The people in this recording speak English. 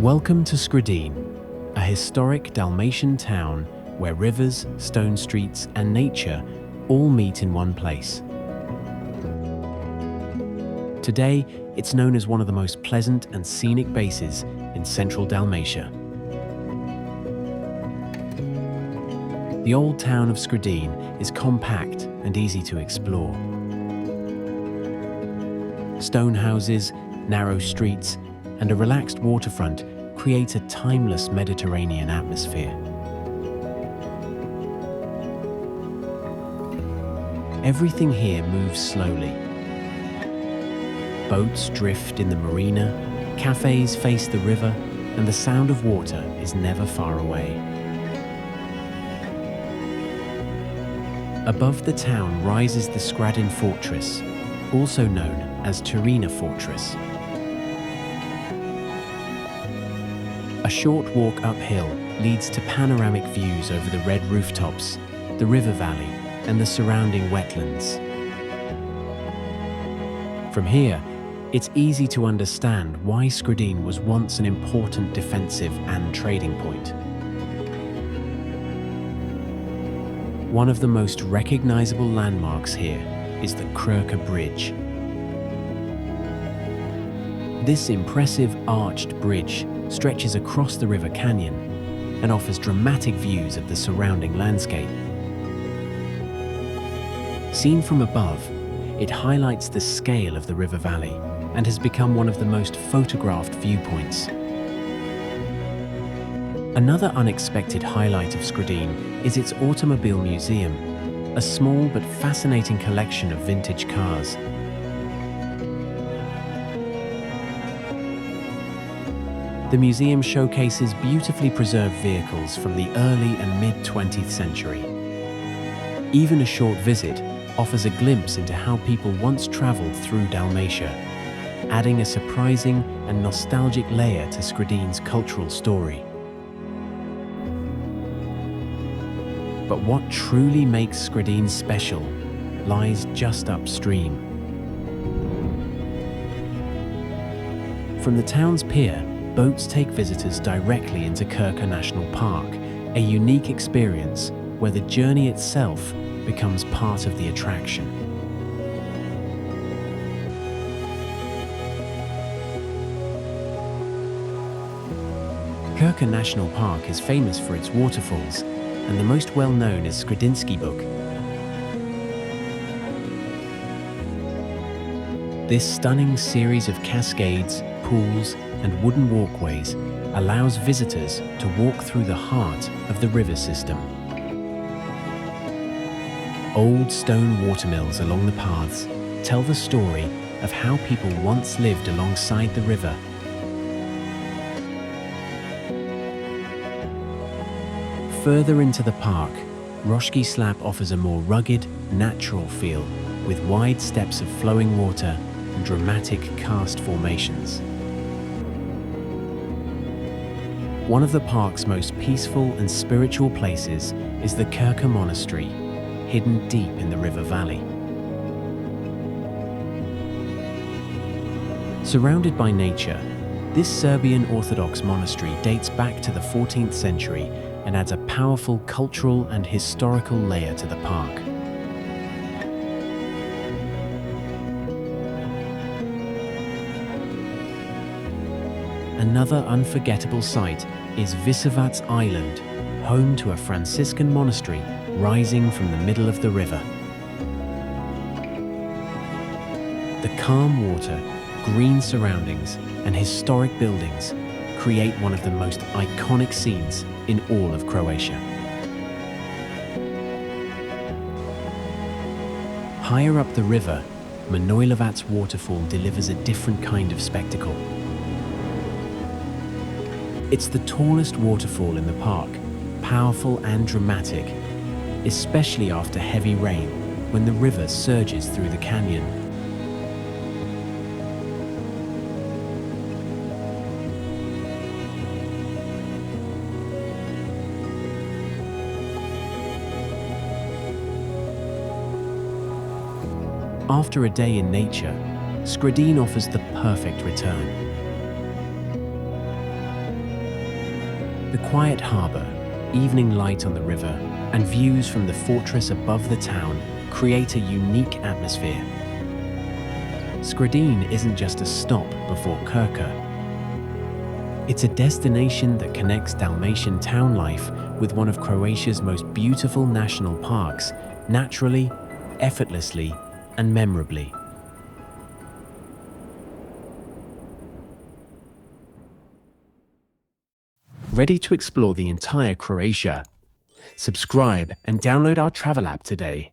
Welcome to Skradin, a historic Dalmatian town where rivers, stone streets, and nature all meet in one place. Today, it's known as one of the most pleasant and scenic bases in central Dalmatia. The old town of Skradin is compact and easy to explore. Stone houses, narrow streets, and a relaxed waterfront create a timeless Mediterranean atmosphere. Everything here moves slowly. Boats drift in the marina, cafés face the river, and the sound of water is never far away. Above the town rises the Skradin Fortress, also known as Turina Fortress. A short walk uphill leads to panoramic views over the red rooftops, the river valley, and the surrounding wetlands. From here, it's easy to understand why Skradin was once an important defensive and trading point. One of the most recognizable landmarks here is the Krka Bridge. This impressive arched bridge stretches across the river canyon and offers dramatic views of the surrounding landscape. Seen from above, it highlights the scale of the river valley and has become one of the most photographed viewpoints. Another unexpected highlight of Skradin is its automobile museum, a small but fascinating collection of vintage cars. The museum showcases beautifully preserved vehicles from the early and mid-20th century. Even a short visit offers a glimpse into how people once traveled through Dalmatia, adding a surprising and nostalgic layer to Skradin's cultural story. But what truly makes Skradin special lies just upstream. From the town's pier, boats take visitors directly into Krka National Park, a unique experience where the journey itself becomes part of the attraction. Krka National Park is famous for its waterfalls, and the most well-known is Skradinski Buk. This stunning series of cascades, pools, and wooden walkways allows visitors to walk through the heart of the river system. Old stone watermills along the paths tell the story of how people once lived alongside the river. Further into the park, Roshki Slap offers a more rugged, natural feel with wide steps of flowing water and dramatic karst formations. One of the park's most peaceful and spiritual places is the Krka Monastery, hidden deep in the river valley. Surrounded by nature, this Serbian Orthodox monastery dates back to the 14th century and adds a powerful cultural and historical layer to the park. Another unforgettable sight is Visevac Island, home to a Franciscan monastery rising from the middle of the river. The calm water, green surroundings, and historic buildings create one of the most iconic scenes in all of Croatia. Higher up the river, Manojlovac waterfall delivers a different kind of spectacle. It's the tallest waterfall in the park, powerful and dramatic, especially after heavy rain when the river surges through the canyon. After a day in nature, Skradin offers the perfect return. The quiet harbour, evening light on the river, and views from the fortress above the town create a unique atmosphere. Skradin isn't just a stop before Krka. It's a destination that connects Dalmatian town life with one of Croatia's most beautiful national parks, naturally, effortlessly, and memorably. Ready to explore the entire Croatia? Subscribe and download our travel app today.